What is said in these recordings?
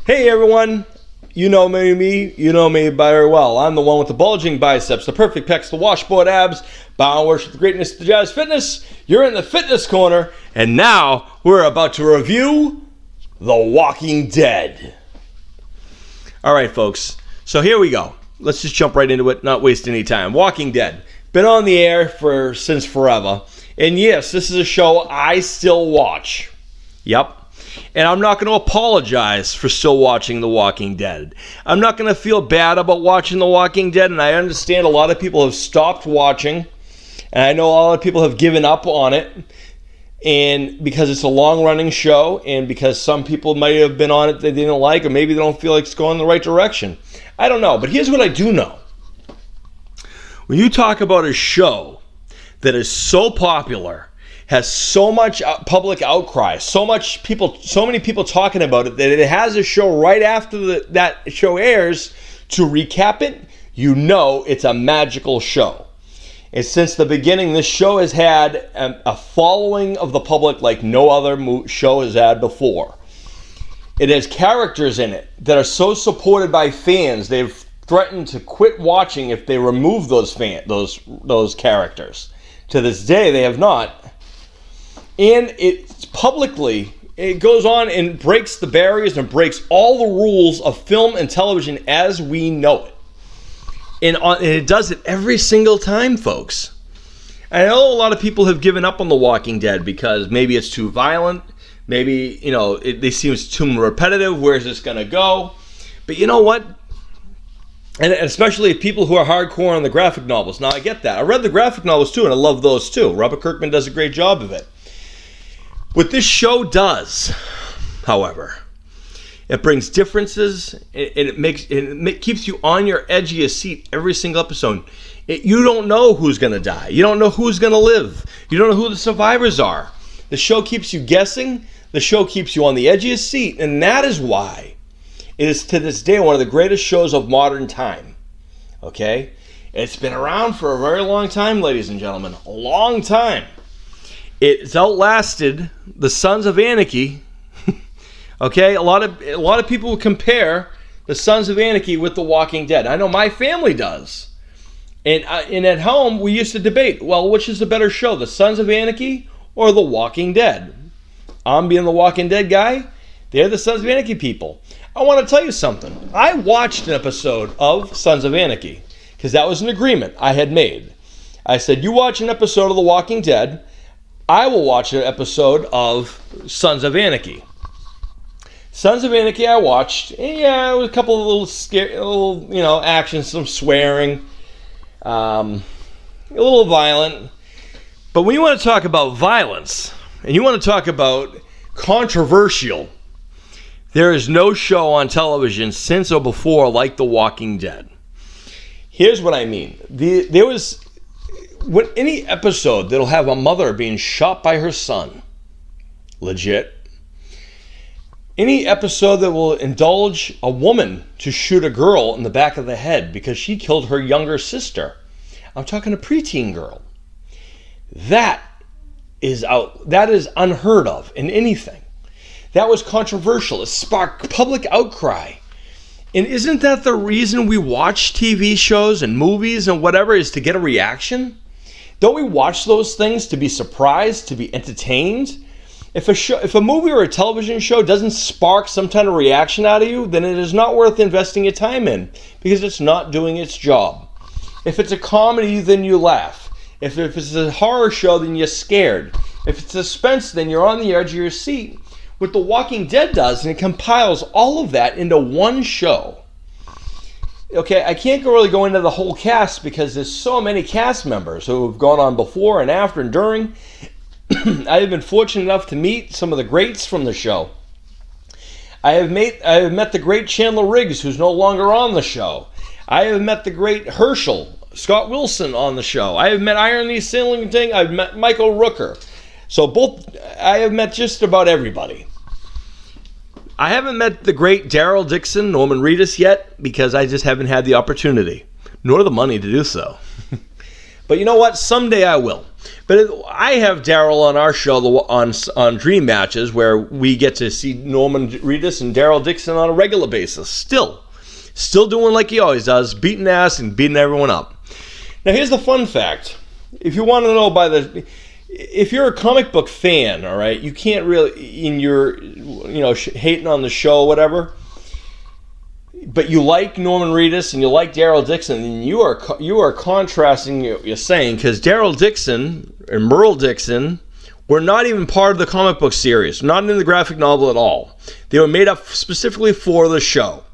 Hey everyone, you know me very well. I'm the one with the bulging biceps, the perfect pecs, the washboard abs, bow and worship the greatness of Jazz Fitness. You're in the fitness corner, and now we're about to review The Walking Dead. All right, folks, so here we go. Let's just jump right into it, not waste any time. Walking Dead, been on the air since forever, and yes, this is a show I still watch. Yep. And I'm not going to apologize for still watching The Walking Dead. I'm not going to feel bad about watching The Walking Dead, and I understand a lot of people have stopped watching, and I know a lot of people have given up on it, and because it's a long-running show, and because some people might have been on it they didn't like, or maybe they don't feel like it's going in the right direction. I don't know, but here's what I do know. When you talk about a show that is so popular, has so much public outcry, so many people talking about it, that it has a show right after that show airs to recap it, you know it's a magical show. And since the beginning, this show has had a following of the public like no other show has had before. It has characters in it that are so supported by fans, they've threatened to quit watching if they remove those characters. To this day, they have not. And it goes on and breaks the barriers and breaks all the rules of film and television as we know it. And it does it every single time, folks. I know a lot of people have given up on The Walking Dead because maybe it's too violent. Maybe, they seem too repetitive. Where's this going to go? But you know what? And especially people who are hardcore on the graphic novels. Now, I get that. I read the graphic novels too, and I love those too. Robert Kirkman does a great job of it. What this show does, however, it brings differences, and it keeps you on your edge of your seat every single episode. You don't know who's going to die. You don't know who's going to live. You don't know who the survivors are. The show keeps you guessing. The show keeps you on the edge of your seat, and that is why it is to this day one of the greatest shows of modern time. Okay? It's been around for a very long time, ladies and gentlemen. A long time. It's outlasted the Sons of Anarchy. Okay, a lot of people compare the Sons of Anarchy with The Walking Dead. I know my family does, and at home we used to debate. Well, which is the better show, the Sons of Anarchy or The Walking Dead? I'm being the Walking Dead guy. They're the Sons of Anarchy people. I want to tell you something. I watched an episode of Sons of Anarchy because that was an agreement I had made. I said, "You watch an episode of The Walking Dead. I will watch an episode of Sons of Anarchy." Sons of Anarchy I watched. Yeah, it was a couple of little actions, some swearing, a little violent. But when you want to talk about violence, and you want to talk about controversial, there is no show on television since or before like The Walking Dead. Here's what I mean. There was... any episode that'll have a mother being shot by her son, legit. Any episode that will indulge a woman to shoot a girl in the back of the head because she killed her younger sister. I'm talking a preteen girl. That is unheard of in anything. That was controversial. It sparked public outcry. And isn't that the reason we watch TV shows and movies and whatever, is to get a reaction? Don't we watch those things to be surprised, to be entertained? If a movie or a television show doesn't spark some kind of reaction out of you, then it is not worth investing your time in, because it's not doing its job. If it's a comedy, then you laugh. If it's a horror show, then you're scared. If it's suspense, then you're on the edge of your seat. What The Walking Dead does, and it compiles all of that into one show. Okay, I can't really go into the whole cast because there's so many cast members who have gone on before and after and during. I have been fortunate enough to meet some of the greats from the show. I have met the great Chandler Riggs, who's no longer on the show. I have met the great Herschel, Scott Wilson, on the show. I have met Iron Lee Sillington. I've met Michael Rooker. I have met just about everybody. I haven't met the great Daryl Dixon, Norman Reedus yet, because I just haven't had the opportunity, nor the money to do so. But you know what? Someday I will. But I have Daryl on our show on Dream Matches, where we get to see Norman Reedus and Daryl Dixon on a regular basis. Still doing like he always does, beating ass and beating everyone up. Now here's the fun fact. If you want to know if you're a comic book fan, all right, you can't really, hating on the show or whatever, but you like Norman Reedus and you like Daryl Dixon, and you are contrasting what you're saying, because Daryl Dixon and Merle Dixon were not even part of the comic book series, not in the graphic novel at all. They were made up specifically for the show.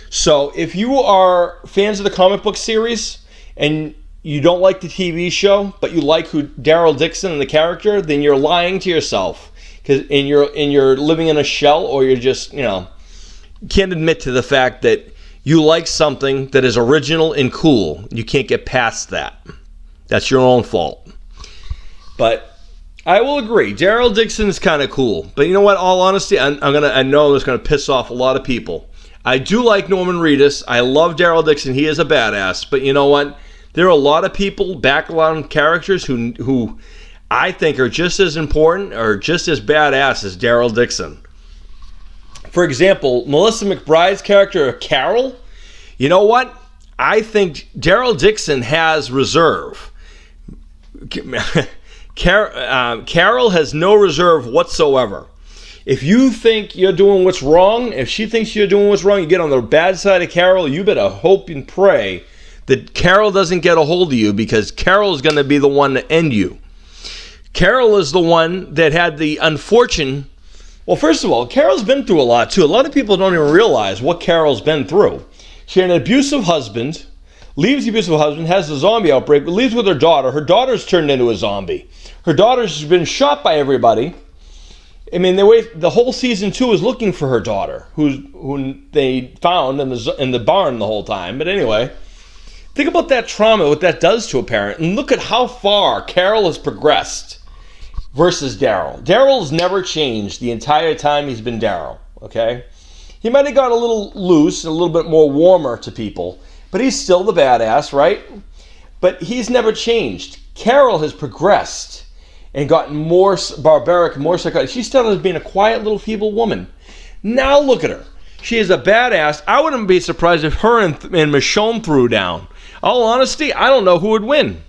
So if you are fans of the comic book series and you don't like the TV show, but you like Daryl Dixon and the character, then you're lying to yourself, and you're living in a shell, or you're just can't admit to the fact that you like something that is original and cool. You can't get past that. That's your own fault. But I will agree, Daryl Dixon is kind of cool. But you know what? All honesty, I know it's going to piss off a lot of people. I do like Norman Reedus. I love Daryl Dixon. He is a badass. But you know what? There are a lot of people, background characters, who I think are just as important or just as badass as Daryl Dixon. For example, Melissa McBride's character, Carol, you know what? I think Daryl Dixon has reserve. Carol has no reserve whatsoever. If you think you're doing what's wrong, if she thinks you're doing what's wrong, you get on the bad side of Carol, you better hope and pray that Carol doesn't get a hold of you, because Carol is going to be the one to end you. Carol is the one that had the unfortunate... Well, first of all, Carol's been through a lot, too. A lot of people don't even realize what Carol's been through. She had an abusive husband, leaves the abusive husband, has the zombie outbreak, but leaves with her daughter. Her daughter's turned into a zombie. Her daughter's been shot by everybody. I mean, the whole season 2 is looking for her daughter, who they found in the barn the whole time. But anyway, think about that trauma, what that does to a parent, and look at how far Carol has progressed versus Daryl. Daryl's never changed the entire time he's been Daryl, okay? He might have got a little loose, a little bit more warmer to people, but he's still the badass, right? But he's never changed. Carol has progressed and gotten more barbaric, more psychotic. She started as being a quiet little feeble woman. Now look at her. She is a badass. I wouldn't be surprised if her and Michonne threw down. All honesty, I don't know who would win.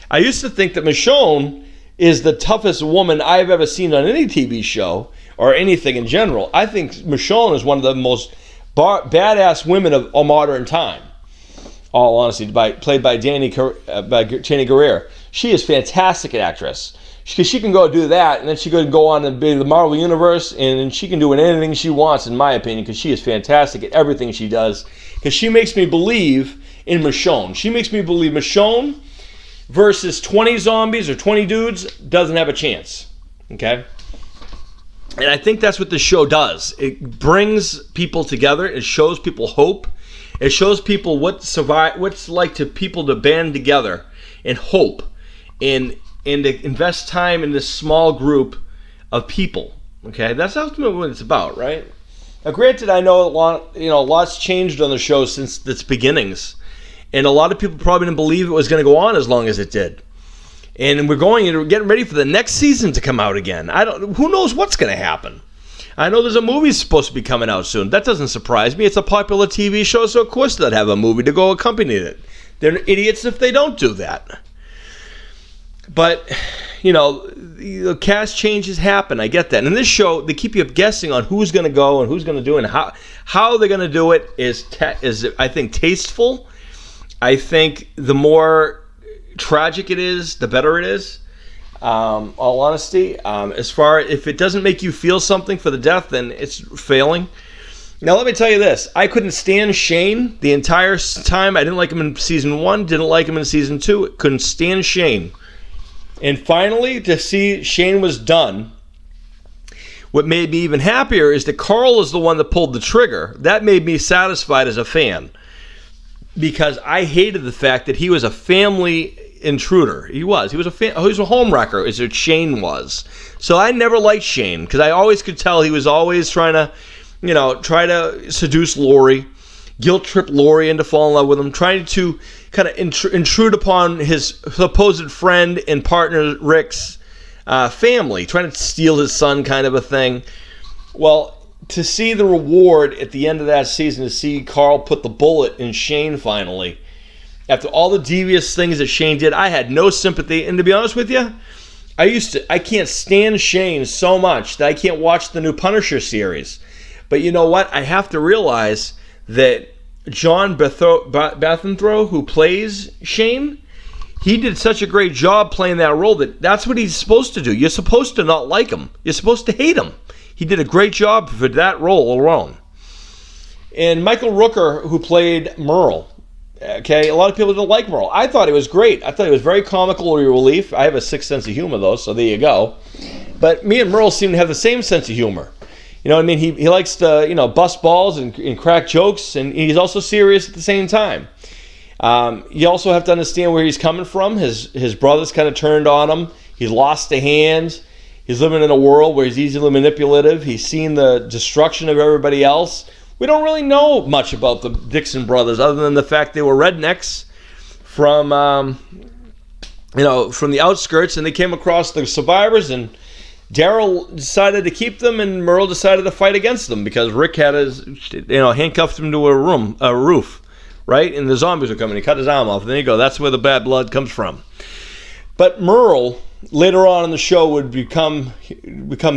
I used to think that Michonne is the toughest woman I've ever seen on any TV show or anything in general. I think Michonne is one of the most badass women of modern time. All honesty, played by Channing Guerrero. She is fantastic an actress. She can go do that, and then she can go on and be the Marvel Universe, and she can do anything she wants, in my opinion, because she is fantastic at everything she does. Because she makes me believe in Michonne. She makes me believe Michonne versus 20 zombies or 20 dudes doesn't have a chance. Okay? And I think that's what this show does. It brings people together. It shows people hope. It shows people what's like to people to band together and hope and to invest time in this small group of people. Okay, that's ultimately what it's about, right? Now, granted, I know lots changed on the show since its beginnings, and a lot of people probably didn't believe it was going to go on as long as it did. And we're getting ready for the next season to come out again. Who knows what's going to happen? I know there's a movie supposed to be coming out soon. That doesn't surprise me. It's a popular TV show, so of course they'd have a movie to go accompany it. They're idiots if they don't do that. But, the cast changes happen. I get that. And in this show, they keep you guessing on who's going to go and who's going to do it, and how they're going to do it is I think, tasteful. I think the more tragic it is, the better it is. All honesty, if it doesn't make you feel something for the death, then it's failing. Now let me tell you this: I couldn't stand Shane the entire time. I didn't like him in season 1, didn't like him in season 2. Couldn't stand Shane, and finally to see Shane was done. What made me even happier is that Carl is the one that pulled the trigger. That made me satisfied as a fan, because I hated the fact that he was a family intruder. He was a home wrecker, as Shane was. So I never liked Shane, because I always could tell he was always trying to seduce Lori, guilt trip Lori into falling in love with him, trying to kind of intrude upon his supposed friend and partner Rick's family, trying to steal his son, kind of a thing. Well, to see the reward at the end of that season, to see Carl put the bullet in Shane finally, after all the devious things that Shane did, I had no sympathy. And to be honest with you, I can't stand Shane so much that I can't watch the new Punisher series. But you know what? I have to realize that John Bethenthrow, who plays Shane, he did such a great job playing that role that's what he's supposed to do. You're supposed to not like him. You're supposed to hate him. He did a great job for that role alone. And Michael Rooker, who played Merle, okay, a lot of people don't like Merle. I thought he was great. I thought he was very comical relief. I have a sick sense of humor, though, so there you go. But me and Merle seem to have the same sense of humor. You know what I mean? He likes to, bust balls and crack jokes, and he's also serious at the same time. You also have to understand where he's coming from. His brother's kind of turned on him. He's lost a hand. He's living in a world where he's easily manipulative. He's seen the destruction of everybody else. We don't really know much about the Dixon brothers other than the fact they were rednecks from the outskirts, and they came across the survivors, and Daryl decided to keep them, and Merle decided to fight against them because Rick had handcuffed him to a roof, right? And the zombies were coming. He cut his arm off. And there you go. That's where the bad blood comes from. But Merle, later on in the show, would become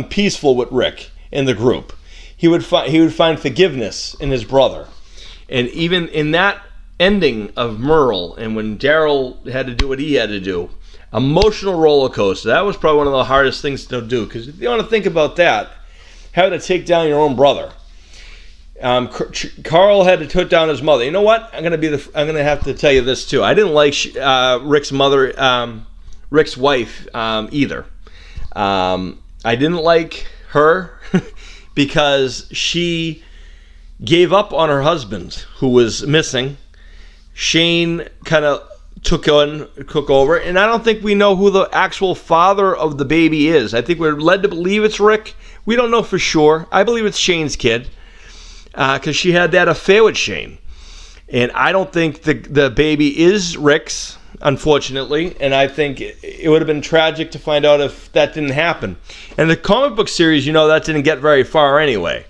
peaceful with Rick and the group. He would find forgiveness in his brother. And even in that ending of Merle, and when Daryl had to do what he had to do, emotional roller coaster. That was probably one of the hardest things to do, because if you want to think about that, having to take down your own brother. Carl had to put down his mother. You know what? I'm gonna have to tell you this too. I didn't like Rick's mother, Rick's wife either. I didn't like her because she gave up on her husband, who was missing. Shane kind of took over, and I don't think we know who the actual father of the baby is. I think we're led to believe it's Rick. We don't know for sure. I believe it's Shane's kid, because she had that affair with Shane. And I don't think the baby is Rick's, unfortunately, and I think it would have been tragic to find out if that didn't happen. And the comic book series, that didn't get very far anyway.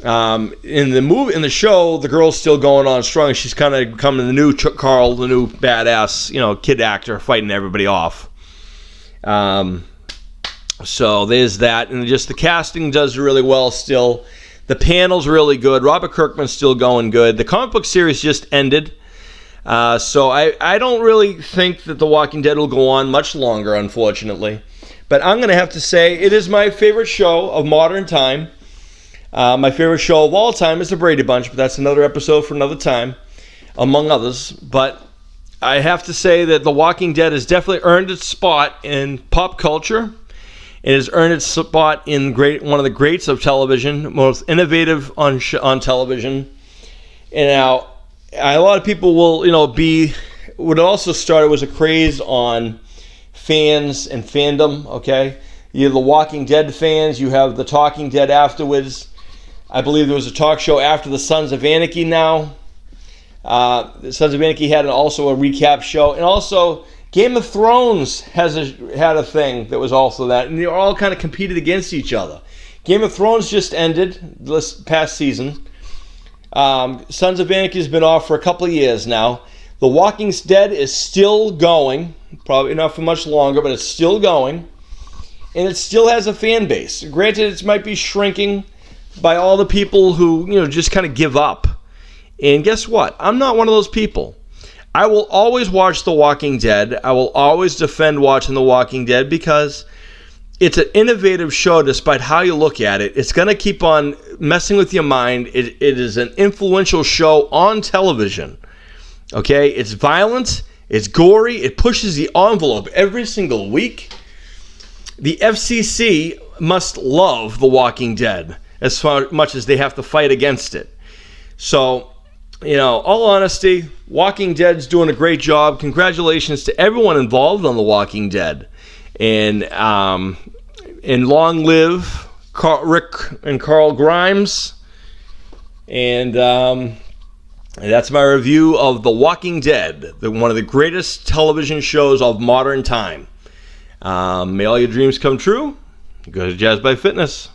In the show, the girl's still going on strong. She's kind of becoming the new Carl, the new badass, kid actor, fighting everybody off. So there's that, and just the casting does really well still. The panel's really good. Robert Kirkman's still going good. The comic book series just ended, so I don't really think that The Walking Dead will go on much longer, unfortunately. But I'm going to have to say it is my favorite show of modern time. My favorite show of all time is The Brady Bunch, but that's another episode for another time, among others. But I have to say that The Walking Dead has definitely earned its spot in pop culture. It has earned its spot in one of the greats of television, most innovative on television. And now, a lot of people will, what also started was a craze on fans and fandom, okay? You have the Walking Dead fans, you have the Talking Dead afterwards. I believe there was a talk show after the Sons of Anarchy now. The Sons of Anarchy had also a recap show. And also, Game of Thrones had a thing that was also that. And they all kind of competed against each other. Game of Thrones just ended this past season. Sons of Anarchy has been off for a couple of years now. The Walking Dead is still going. Probably not for much longer, but it's still going. And it still has a fan base. Granted, it might be shrinking by all the people who, just kind of give up. And guess what? I'm not one of those people. I will always watch The Walking Dead. I will always defend watching The Walking Dead because it's an innovative show despite how you look at it. It's going to keep on messing with your mind. It is an influential show on television. Okay? It's violent. It's gory. It pushes the envelope every single week. The FCC must love The Walking Dead as much as they have to fight against it. So, all honesty, Walking Dead's doing a great job. Congratulations to everyone involved on The Walking Dead. And long live Rick and Carl Grimes. And And that's my review of The Walking Dead, one of the greatest television shows of modern time. May all your dreams come true. Go to Jazz by Fitness.